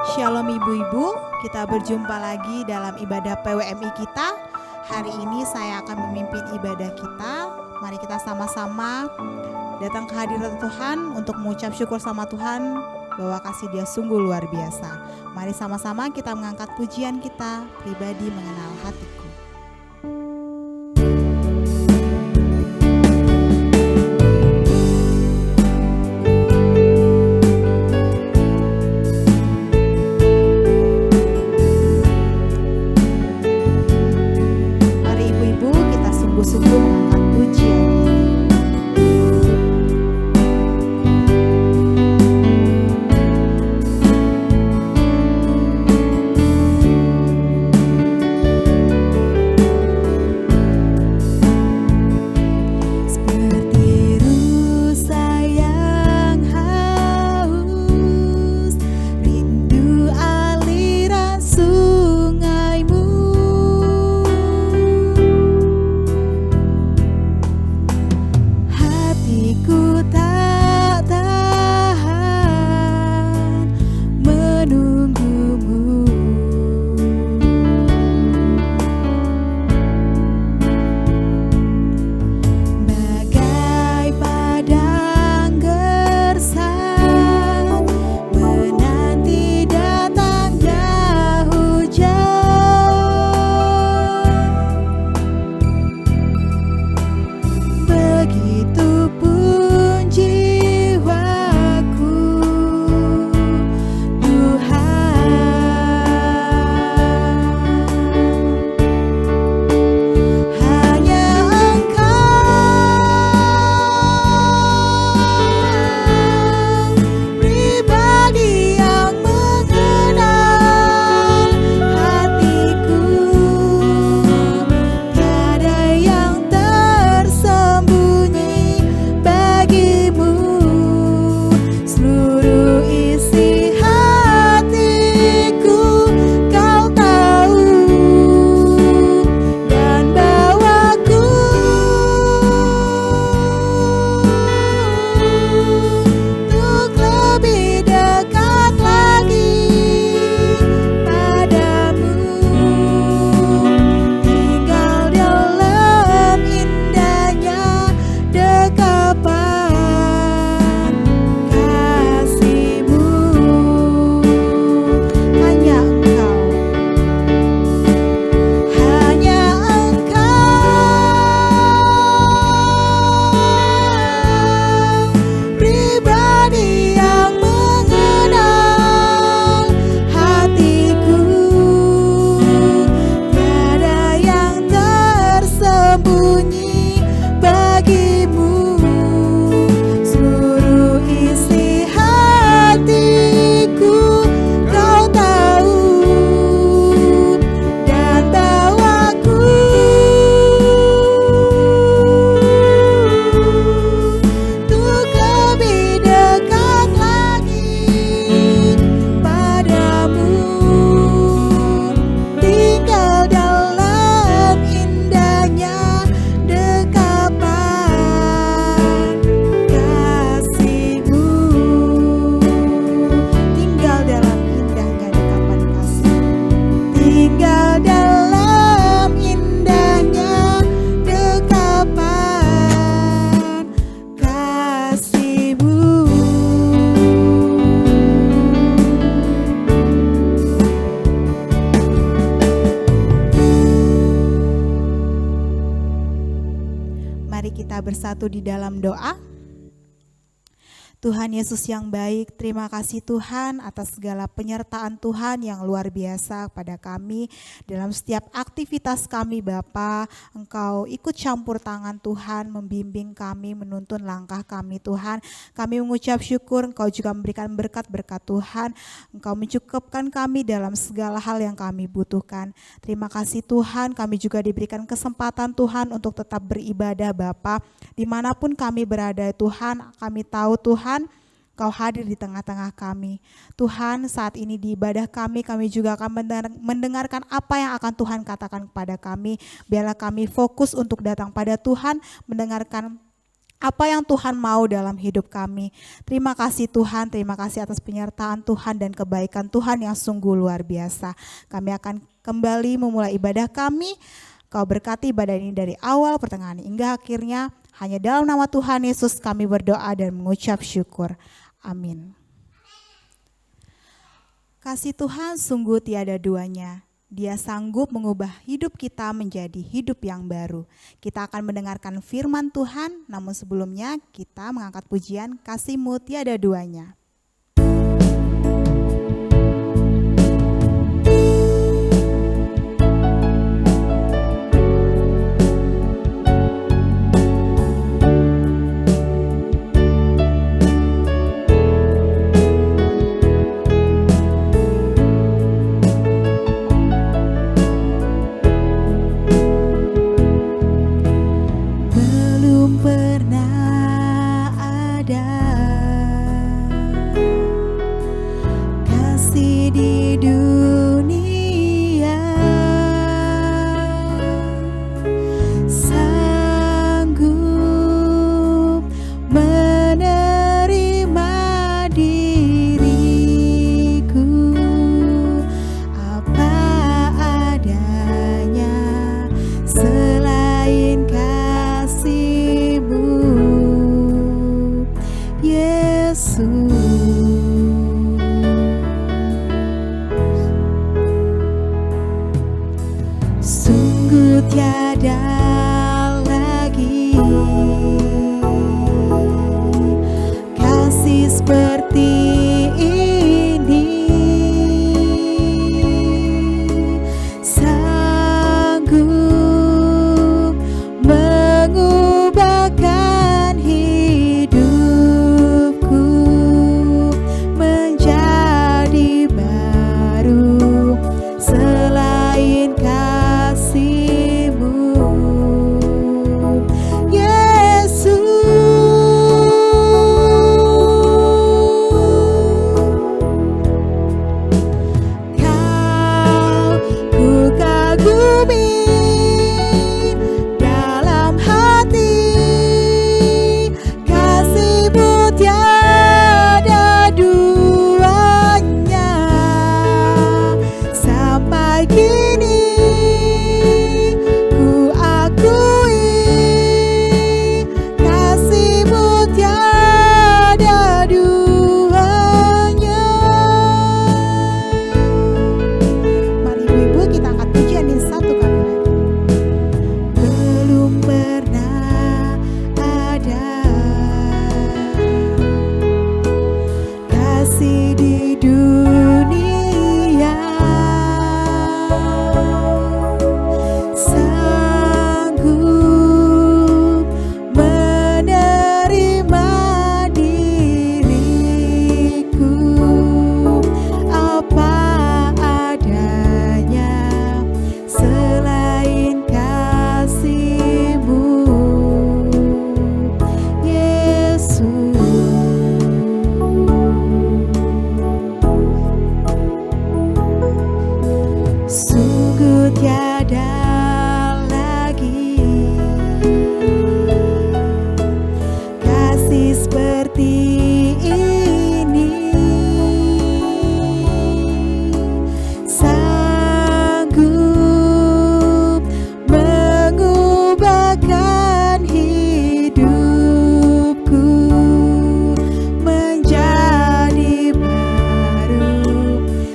Shalom ibu-ibu, kita berjumpa lagi dalam ibadah PWMI kita. Hari ini saya akan memimpin ibadah kita. Mari kita sama-sama datang ke hadirat Tuhan untuk mengucap syukur sama Tuhan bahwa kasih Dia sungguh luar biasa. Mari sama-sama kita mengangkat pujian kita, pribadi mengenal hatiku. Bersatu di dalam doa. Tuhan Yesus yang baik, terima kasih Tuhan atas segala penyertaan Tuhan yang luar biasa pada kami dalam setiap aktivitas kami Bapa. Engkau ikut campur tangan Tuhan, membimbing kami, menuntun langkah kami Tuhan. Kami mengucap syukur Engkau juga memberikan berkat-berkat Tuhan. Engkau mencukupkan kami dalam segala hal yang kami butuhkan. Terima kasih Tuhan, kami juga diberikan kesempatan Tuhan untuk tetap beribadah Bapa. Dimanapun kami berada Tuhan, kami tahu Tuhan Kau hadir di tengah-tengah kami. Tuhan, saat ini di ibadah kami juga akan mendengarkan apa yang akan Tuhan katakan kepada kami. Biarlah kami fokus untuk datang pada Tuhan, mendengarkan apa yang Tuhan mau dalam hidup kami. Terima kasih Tuhan, terima kasih atas penyertaan Tuhan dan kebaikan Tuhan yang sungguh luar biasa. Kami akan kembali memulai ibadah kami. Kau berkati ibadah ini dari awal, pertengahan hingga akhirnya. Hanya dalam nama Tuhan Yesus kami berdoa dan mengucap syukur. Amin. Kasih Tuhan sungguh tiada duanya. Dia sanggup mengubah hidup kita menjadi hidup yang baru. Kita akan mendengarkan firman Tuhan, namun sebelumnya kita mengangkat pujian Kasih-Mu Tiada Duanya.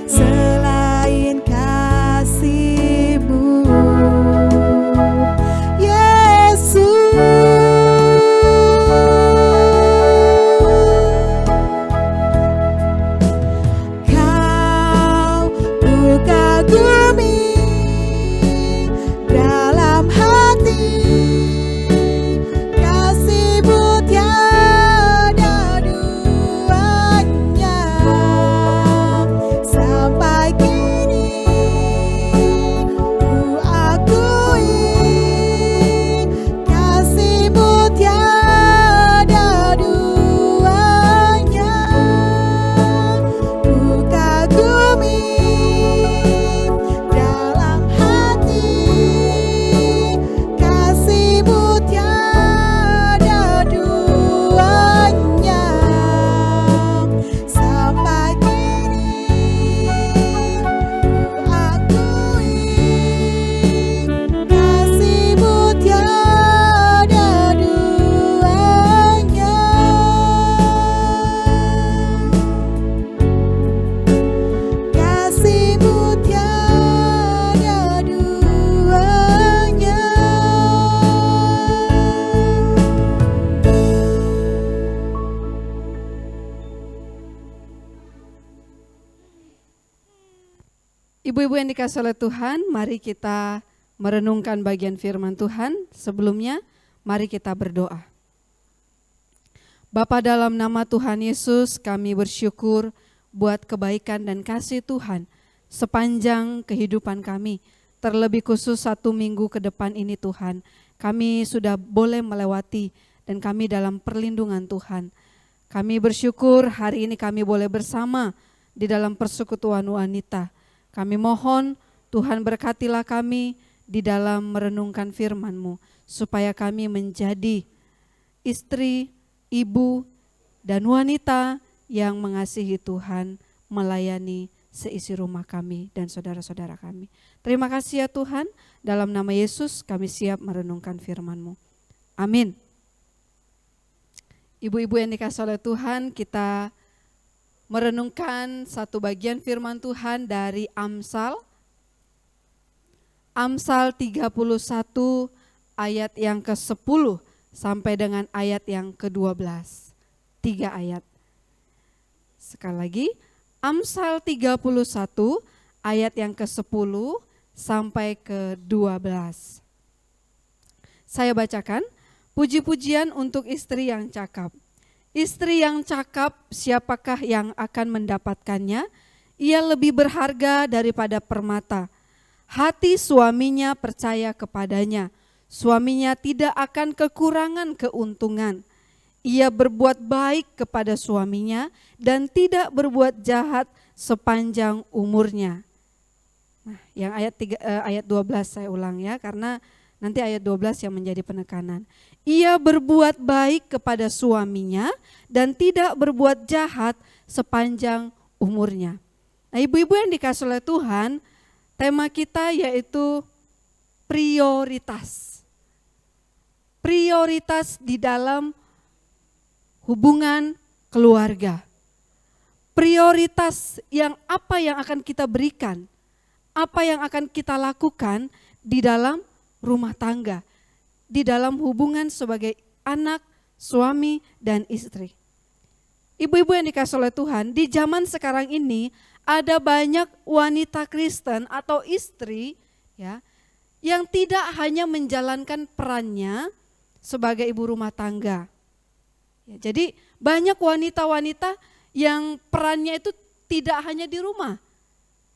Selain kasih-Mu. Ibu-ibu yang dikasihi oleh Tuhan, mari kita merenungkan bagian firman Tuhan. Sebelumnya, mari kita berdoa. Bapa, dalam nama Tuhan Yesus, kami bersyukur buat kebaikan dan kasih Tuhan sepanjang kehidupan kami. Terlebih khusus 1 minggu ke depan ini Tuhan, kami sudah boleh melewati dan kami dalam perlindungan Tuhan. Kami bersyukur hari ini kami boleh bersama di dalam persekutuan wanita. Kami mohon Tuhan berkatilah kami di dalam merenungkan firman-Mu, supaya kami menjadi istri, ibu, dan wanita yang mengasihi Tuhan, melayani seisi rumah kami dan saudara-saudara kami. Terima kasih ya Tuhan, dalam nama Yesus kami siap merenungkan firman-Mu. Amin. Ibu-ibu yang dikasihi oleh Tuhan, kita merenungkan satu bagian firman Tuhan dari Amsal 31 ayat yang ke-10 sampai dengan ayat yang ke-12. 3 ayat. Sekali lagi, Amsal 31 ayat yang ke-10 sampai ke-12. Saya bacakan, puji-pujian untuk istri yang cakap. Istri yang cakap, siapakah yang akan mendapatkannya? Ia lebih berharga daripada permata. Hati suaminya percaya kepadanya. Suaminya tidak akan kekurangan keuntungan. Ia berbuat baik kepada suaminya dan tidak berbuat jahat sepanjang umurnya. Nah, yang ayat 12 saya ulang ya, karena nanti ayat 12 yang menjadi penekanan. Ia berbuat baik kepada suaminya dan tidak berbuat jahat sepanjang umurnya. Nah, ibu-ibu yang dikasihi oleh Tuhan, tema kita yaitu prioritas. Prioritas di dalam hubungan keluarga. Prioritas yang apa yang akan kita berikan, apa yang akan kita lakukan di dalam rumah tangga, di dalam hubungan sebagai anak, suami, dan istri. Ibu-ibu yang dikasihi oleh Tuhan, di zaman sekarang ini ada banyak wanita Kristen atau istri ya, yang tidak hanya menjalankan perannya sebagai ibu rumah tangga. Ya, jadi banyak wanita-wanita yang perannya itu tidak hanya di rumah,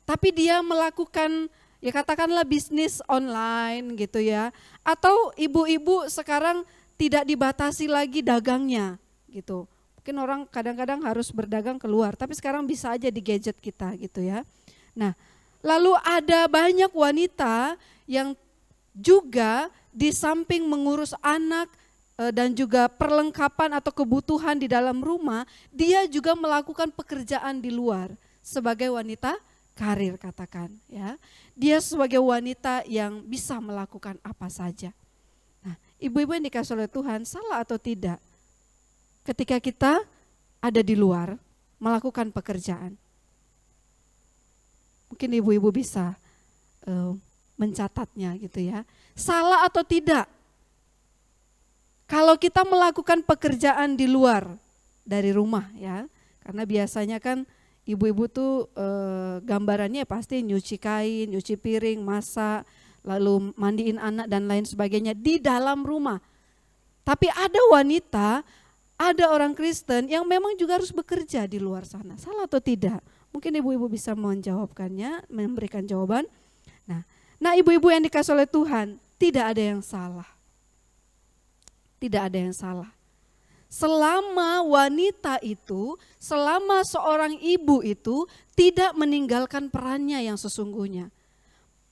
tapi dia melakukan ya katakanlah bisnis online gitu ya. Atau ibu-ibu sekarang tidak dibatasi lagi dagangnya gitu. Mungkin orang kadang-kadang harus berdagang keluar, tapi sekarang bisa aja di gadget kita gitu ya. Nah, lalu ada banyak wanita yang juga di samping mengurus anak dan juga perlengkapan atau kebutuhan di dalam rumah, dia juga melakukan pekerjaan di luar sebagai wanita karir katakan ya. Dia sebagai wanita yang bisa melakukan apa saja. Nah, ibu-ibu yang dikasihi oleh Tuhan, salah atau tidak ketika kita ada di luar melakukan pekerjaan? Mungkin ibu-ibu bisa mencatatnya gitu ya. Salah atau tidak kalau kita melakukan pekerjaan di luar dari rumah ya. Karena biasanya kan ibu-ibu tuh gambarannya pasti nyuci kain, nyuci piring, masak, lalu mandiin anak dan lain sebagainya di dalam rumah. Tapi ada wanita, ada orang Kristen yang memang juga harus bekerja di luar sana. Salah atau tidak? Mungkin ibu-ibu bisa menjawabkannya, memberikan jawaban. Nah, ibu-ibu yang dikasihi oleh Tuhan, tidak ada yang salah. Tidak ada yang salah. Selama wanita itu, selama seorang ibu itu tidak meninggalkan perannya yang sesungguhnya.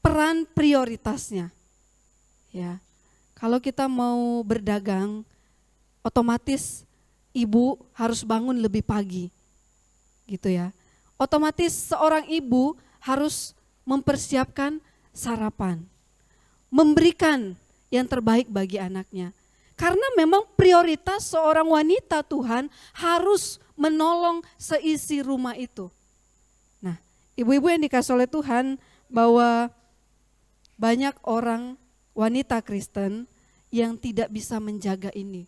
Peran prioritasnya. Ya. Kalau kita mau berdagang, otomatis ibu harus bangun lebih pagi. Gitu ya. Otomatis seorang ibu harus mempersiapkan sarapan. Memberikan yang terbaik bagi anaknya. Karena memang prioritas seorang wanita Tuhan harus menolong seisi rumah itu. Nah, ibu-ibu yang dikasihi oleh Tuhan, bahwa banyak orang wanita Kristen yang tidak bisa menjaga ini.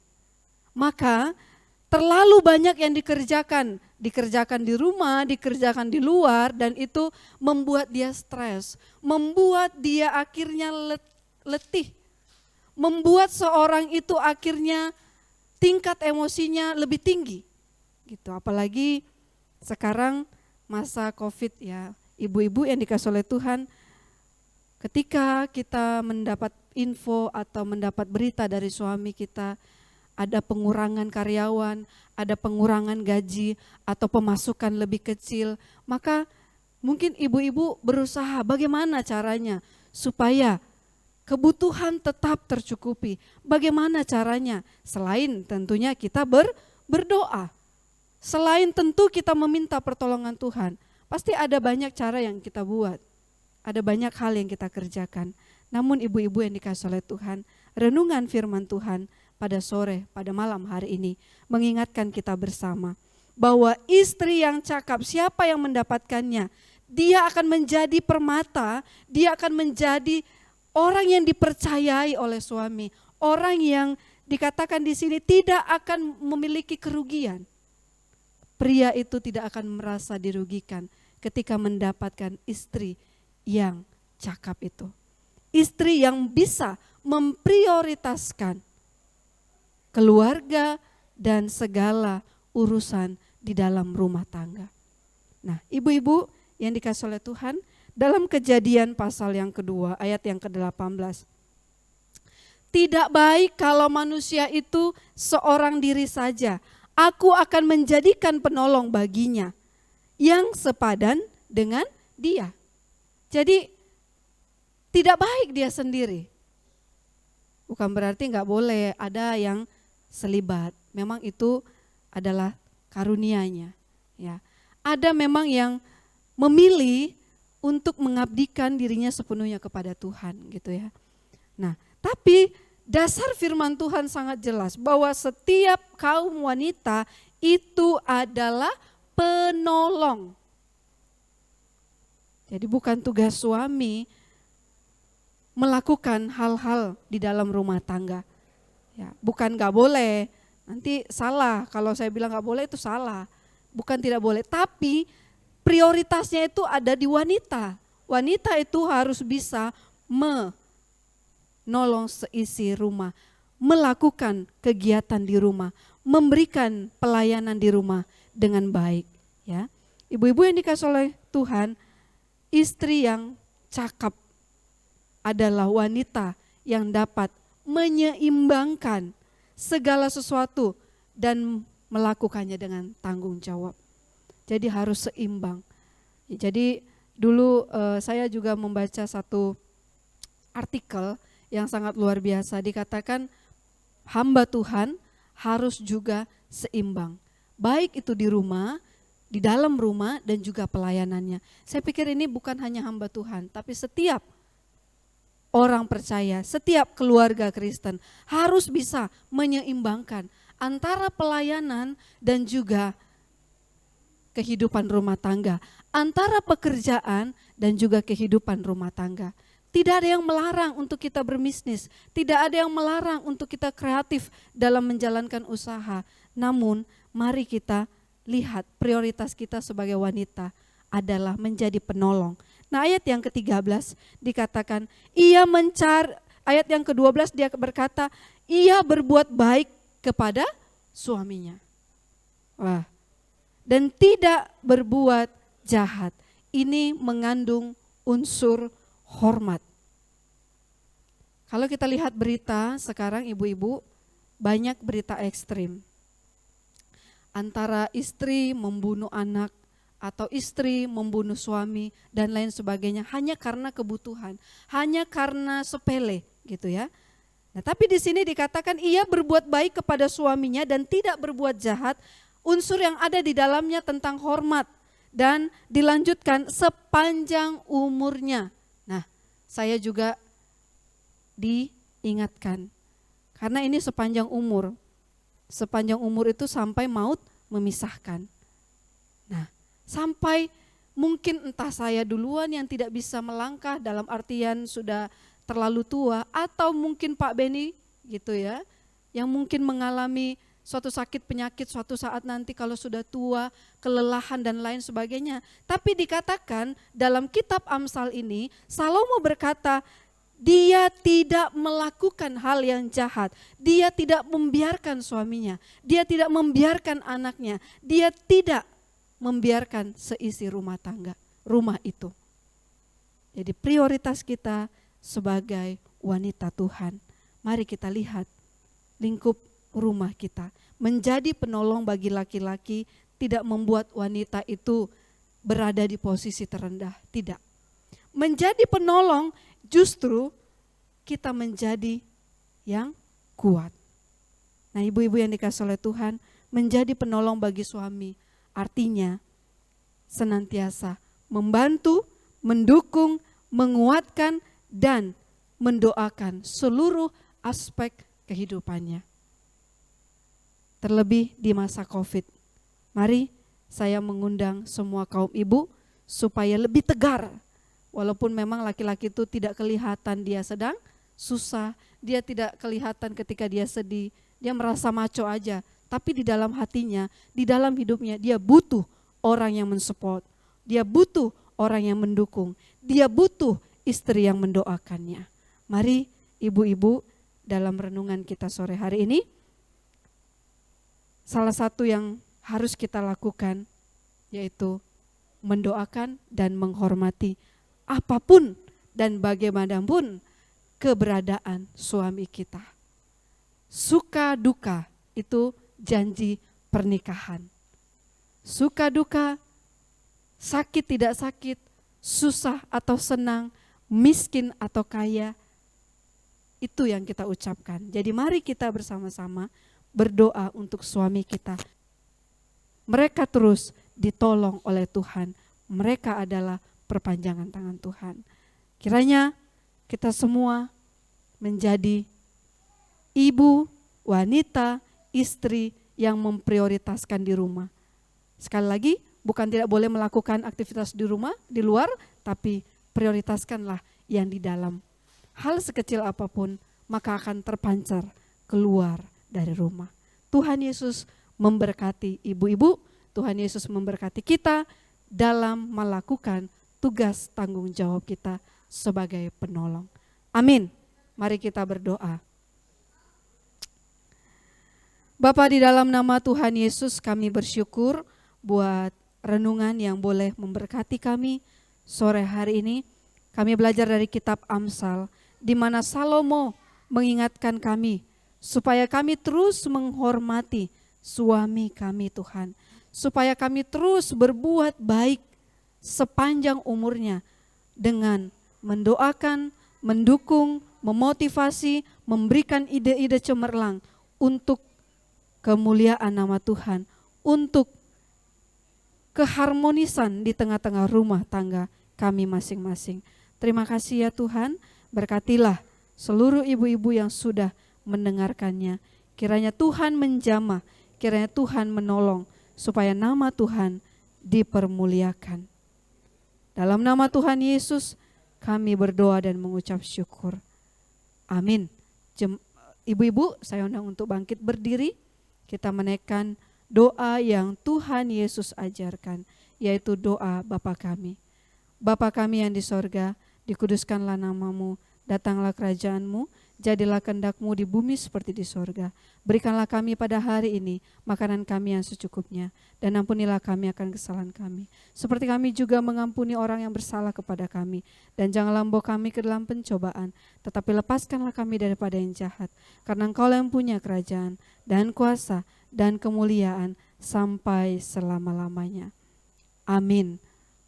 Maka terlalu banyak yang dikerjakan di rumah, dikerjakan di luar, dan itu membuat dia stres, membuat dia akhirnya letih, membuat seorang itu akhirnya tingkat emosinya lebih tinggi. Gitu. Apalagi sekarang masa Covid ya, ibu-ibu yang dikasih oleh Tuhan, ketika kita mendapat info atau mendapat berita dari suami kita, ada pengurangan karyawan, ada pengurangan gaji, atau pemasukan lebih kecil, maka mungkin ibu-ibu berusaha bagaimana caranya supaya kebutuhan tetap tercukupi. Bagaimana caranya? Selain tentunya kita berdoa, selain tentu kita meminta pertolongan Tuhan, pasti ada banyak cara yang kita buat, ada banyak hal yang kita kerjakan. Namun ibu-ibu yang dikasih oleh Tuhan, renungan firman Tuhan pada sore, pada malam hari ini mengingatkan kita bersama bahwa istri yang cakap, siapa yang mendapatkannya, dia akan menjadi permata, dia akan menjadi orang yang dipercayai oleh suami, orang yang dikatakan di sini tidak akan memiliki kerugian. Pria itu tidak akan merasa dirugikan ketika mendapatkan istri yang cakap itu. Istri yang bisa memprioritaskan keluarga dan segala urusan di dalam rumah tangga. Nah, ibu-ibu yang dikasih oleh Tuhan, dalam Kejadian pasal yang kedua ayat yang ke-18. Tidak baik kalau manusia itu seorang diri saja. Aku akan menjadikan penolong baginya yang sepadan dengan dia. Jadi tidak baik dia sendiri. Bukan berarti nggak boleh ada yang selibat. Memang itu adalah karunia-Nya. Ya. Ada memang yang memilih untuk mengabdikan dirinya sepenuhnya kepada Tuhan, gitu ya. Nah, tapi dasar firman Tuhan sangat jelas bahwa setiap kaum wanita itu adalah penolong. Jadi bukan tugas suami melakukan hal-hal di dalam rumah tangga. Ya, bukan gak boleh, nanti salah kalau saya bilang gak boleh itu salah. Bukan tidak boleh, tapi prioritasnya itu ada di wanita. Wanita itu harus bisa menolong seisi rumah, melakukan kegiatan di rumah, memberikan pelayanan di rumah dengan baik. Ya, ibu-ibu yang dikasih oleh Tuhan, istri yang cakap adalah wanita yang dapat menyeimbangkan segala sesuatu dan melakukannya dengan tanggung jawab. Jadi harus seimbang. Jadi dulu saya juga membaca satu artikel yang sangat luar biasa, dikatakan hamba Tuhan harus juga seimbang. Baik itu di rumah, di dalam rumah dan juga pelayanannya. Saya pikir ini bukan hanya hamba Tuhan, tapi setiap orang percaya, setiap keluarga Kristen harus bisa menyeimbangkan antara pelayanan dan juga kehidupan rumah tangga, antara pekerjaan dan juga kehidupan rumah tangga. Tidak ada yang melarang untuk kita berbisnis, tidak ada yang melarang untuk kita kreatif dalam menjalankan usaha. Namun mari kita lihat prioritas kita sebagai wanita adalah menjadi penolong. Nah, ayat yang ke-13 dikatakan, ayat yang ke-12 dia berkata, ia berbuat baik kepada suaminya. Wah, dan tidak berbuat jahat. Ini mengandung unsur hormat. Kalau kita lihat berita sekarang ibu-ibu, banyak berita ekstrim. Antara istri membunuh anak, atau istri membunuh suami dan lain sebagainya hanya karena kebutuhan, hanya karena sepele gitu ya. Nah, tapi di sini dikatakan ia berbuat baik kepada suaminya dan tidak berbuat jahat. Unsur yang ada di dalamnya tentang hormat dan dilanjutkan sepanjang umurnya. Nah, saya juga diingatkan karena ini sepanjang umur. Sepanjang umur itu sampai maut memisahkan. Nah, sampai mungkin entah saya duluan yang tidak bisa melangkah dalam artian sudah terlalu tua, atau mungkin Pak Beni gitu ya, yang mungkin mengalami suatu sakit penyakit suatu saat nanti kalau sudah tua, kelelahan dan lain sebagainya. Tapi dikatakan dalam kitab Amsal ini, Salomo berkata, dia tidak melakukan hal yang jahat, dia tidak membiarkan suaminya, dia tidak membiarkan anaknya, dia tidak membiarkan seisi rumah tangga, rumah itu. Jadi prioritas kita sebagai wanita Tuhan, mari kita lihat lingkup rumah kita. Menjadi penolong bagi laki-laki tidak membuat wanita itu berada di posisi terendah, tidak. Menjadi penolong justru kita menjadi yang kuat. Nah, ibu-ibu yang dikasihi oleh Tuhan, menjadi penolong bagi suami artinya senantiasa membantu, mendukung, menguatkan, dan mendoakan seluruh aspek kehidupannya. Terlebih di masa COVID. Mari saya mengundang semua kaum ibu supaya lebih tegar. Walaupun memang laki-laki itu tidak kelihatan dia sedang susah, dia tidak kelihatan ketika dia sedih, dia merasa maco aja. Tapi di dalam hatinya, di dalam hidupnya dia butuh orang yang mensupport, dia butuh orang yang mendukung, dia butuh istri yang mendoakannya. Mari ibu-ibu dalam renungan kita sore hari ini, salah satu yang harus kita lakukan yaitu mendoakan dan menghormati apapun dan bagaimanapun keberadaan suami kita. Suka duka itu janji pernikahan. Suka duka, sakit tidak sakit, susah atau senang, miskin atau kaya, itu yang kita ucapkan. Jadi mari kita bersama-sama berdoa untuk suami kita. Mereka terus ditolong oleh Tuhan. Mereka adalah perpanjangan tangan Tuhan. Kiranya kita semua menjadi ibu, wanita, istri yang memprioritaskan di rumah. Sekali lagi, bukan tidak boleh melakukan aktivitas di rumah, di luar, tapi prioritaskanlah yang di dalam. Hal sekecil apapun, maka akan terpancar keluar dari rumah. Tuhan Yesus memberkati ibu-ibu, Tuhan Yesus memberkati kita dalam melakukan tugas tanggung jawab kita sebagai penolong. Amin. Mari kita berdoa. Bapa, di dalam nama Tuhan Yesus kami bersyukur buat renungan yang boleh memberkati kami sore hari ini. Kami belajar dari kitab Amsal di mana Salomo mengingatkan kami supaya kami terus menghormati suami kami Tuhan. Supaya kami terus berbuat baik sepanjang umurnya dengan mendoakan, mendukung, memotivasi, memberikan ide-ide cemerlang untuk kemuliaan nama Tuhan, untuk keharmonisan di tengah-tengah rumah tangga kami masing-masing. Terima kasih ya Tuhan, berkatilah seluruh ibu-ibu yang sudah mendengarkannya. Kiranya Tuhan menjamah, kiranya Tuhan menolong supaya nama Tuhan dipermuliakan. Dalam nama Tuhan Yesus kami berdoa dan mengucap syukur. Amin. Ibu-ibu saya undang untuk bangkit berdiri. Kita menaikkan doa yang Tuhan Yesus ajarkan, yaitu doa Bapa kami. Bapa kami yang di sorga, dikuduskanlah namamu, datanglah kerajaanmu, jadilah kehendak-Mu di bumi seperti di sorga. Berikanlah kami pada hari ini makanan kami yang secukupnya, dan ampunilah kami akan kesalahan kami, seperti kami juga mengampuni orang yang bersalah kepada kami. Dan janganlah membawa kami ke dalam pencobaan, tetapi lepaskanlah kami daripada yang jahat. Karena Engkau yang punya kerajaan dan kuasa dan kemuliaan sampai selama-lamanya. Amin.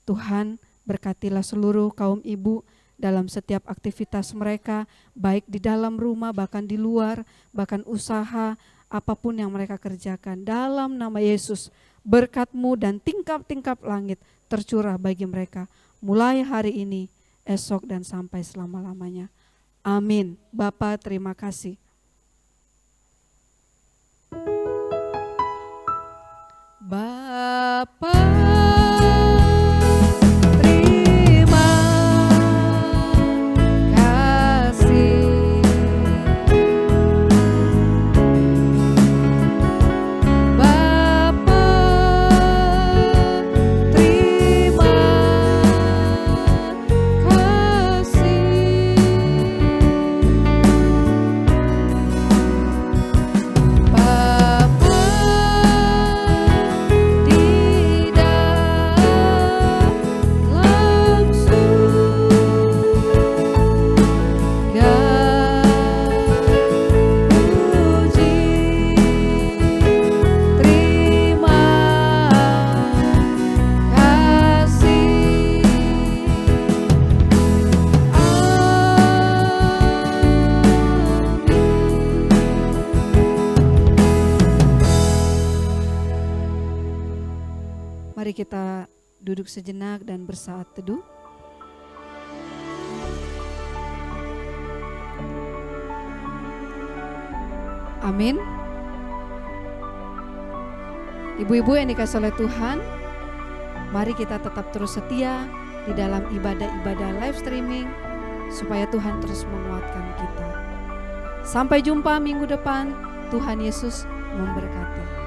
Tuhan berkatilah seluruh kaum ibu dalam setiap aktivitas mereka, baik di dalam rumah, bahkan di luar, bahkan usaha, apapun yang mereka kerjakan. Dalam nama Yesus, berkat-Mu dan tingkap-tingkap langit tercurah bagi mereka, mulai hari ini, esok dan sampai selama-lamanya. Amin. Bapa, terima kasih. Bapa, kita duduk sejenak dan bersaat teduh. Amin. Ibu-ibu yang dikasihi oleh Tuhan, mari kita tetap terus setia di dalam ibadah-ibadah live streaming supaya Tuhan terus menguatkan kita. Sampai jumpa minggu depan. Tuhan Yesus memberkati.